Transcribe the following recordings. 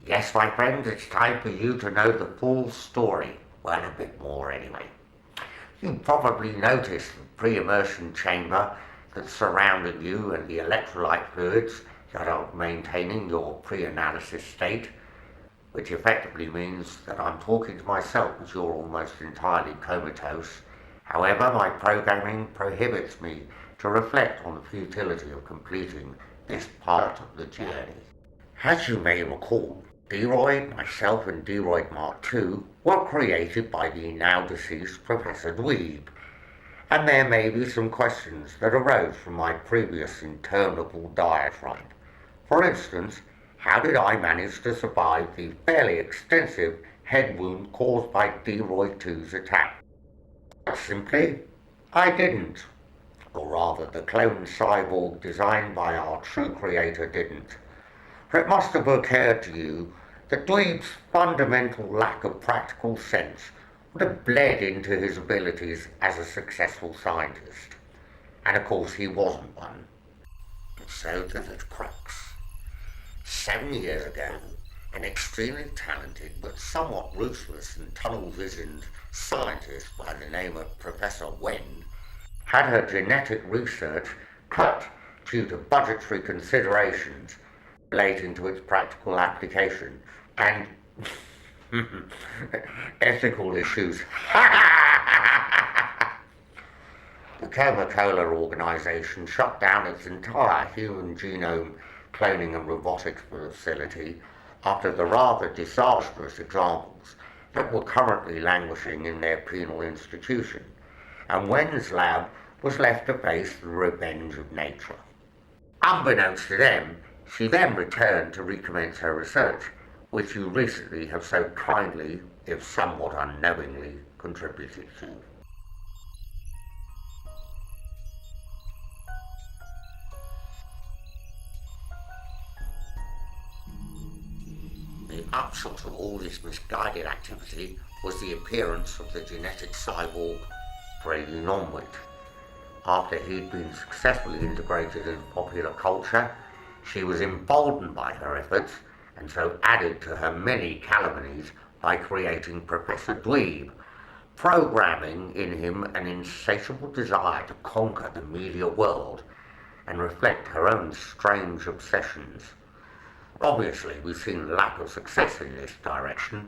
Yes, my friends, it's time for you to know the full story. Well, a bit more anyway. You probably noticed the pre-immersion chamber that's surrounding you and the electrolyte fluids that are maintaining your pre-analysis state, which effectively means that I'm talking to myself as you're almost entirely comatose. However, my programming prohibits me to reflect on the futility of completing this part of the journey. As you may recall, Deroid, myself, and Deroid Mark II were created by the now deceased Professor Dweeb, and there may be some questions that arose from my previous interminable diatribe. For instance, how did I manage to survive the fairly extensive head wound caused by Deroid 2's attack? Simply, I didn't. Or rather, the clone cyborg designed by our true creator didn't. For it must have occurred to you that Dweeb's fundamental lack of practical sense would have bled into his abilities as a successful scientist. And of course he wasn't one. And so to the crux. 7 years ago, an extremely talented but somewhat ruthless and tunnel-visioned scientist by the name of Professor Wen had her genetic research cut due to budgetary considerations relating to its practical application and ethical issues. The Coca-Cola organization shut down its entire human genome cloning and robotics facility after the rather disastrous examples that were currently languishing in their penal institution, and Wen's lab was left to face the revenge of nature. Unbeknownst to them, she then returned to recommence her research, which you recently have so kindly, if somewhat unknowingly, contributed to. The upshot of all this misguided activity was the appearance of the genetic cyborg Brady Onward. After he'd been successfully integrated into popular culture, she was emboldened by her efforts, and so added to her many calumnies by creating Professor Dweeb, programming in him an insatiable desire to conquer the media world and reflect her own strange obsessions. Obviously, we've seen lack of success in this direction,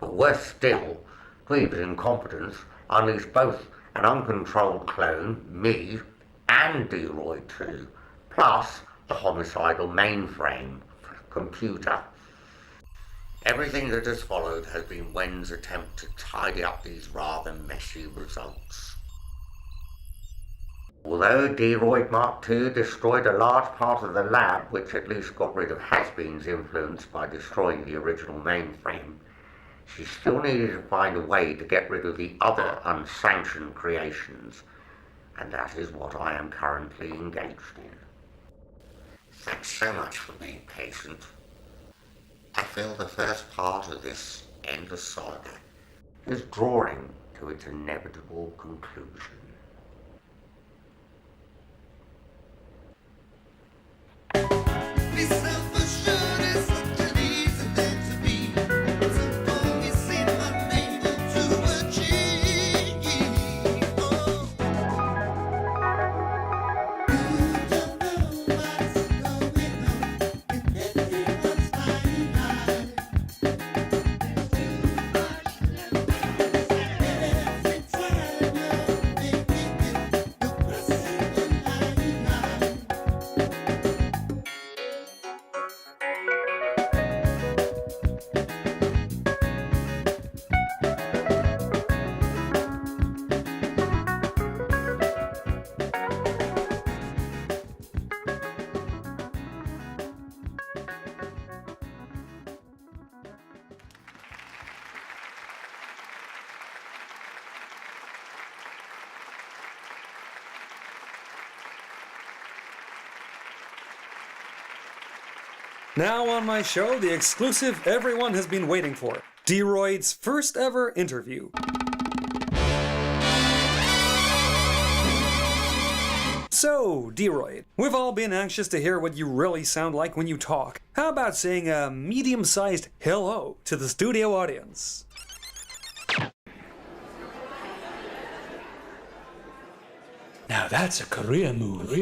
but worse still, Dweeb's incompetence unleashed both an uncontrolled clone, me, and Deroid 2, plus the homicidal mainframe computer. Everything that has followed has been Wen's attempt to tidy up these rather messy results. Although Deroid Mark II destroyed a large part of the lab, which at least got rid of Has-Been's influence by destroying the original mainframe, she still needed to find a way to get rid of the other unsanctioned creations, and that is what I am currently engaged in. Thanks so much for being patient. I feel the first part of this endless saga is drawing to its inevitable conclusion. Now on my show, the exclusive everyone has been waiting for. Deroid's first ever interview. So, Deroid, we've all been anxious to hear what you really sound like when you talk. How about saying a medium-sized hello to the studio audience? Now that's a Korean move.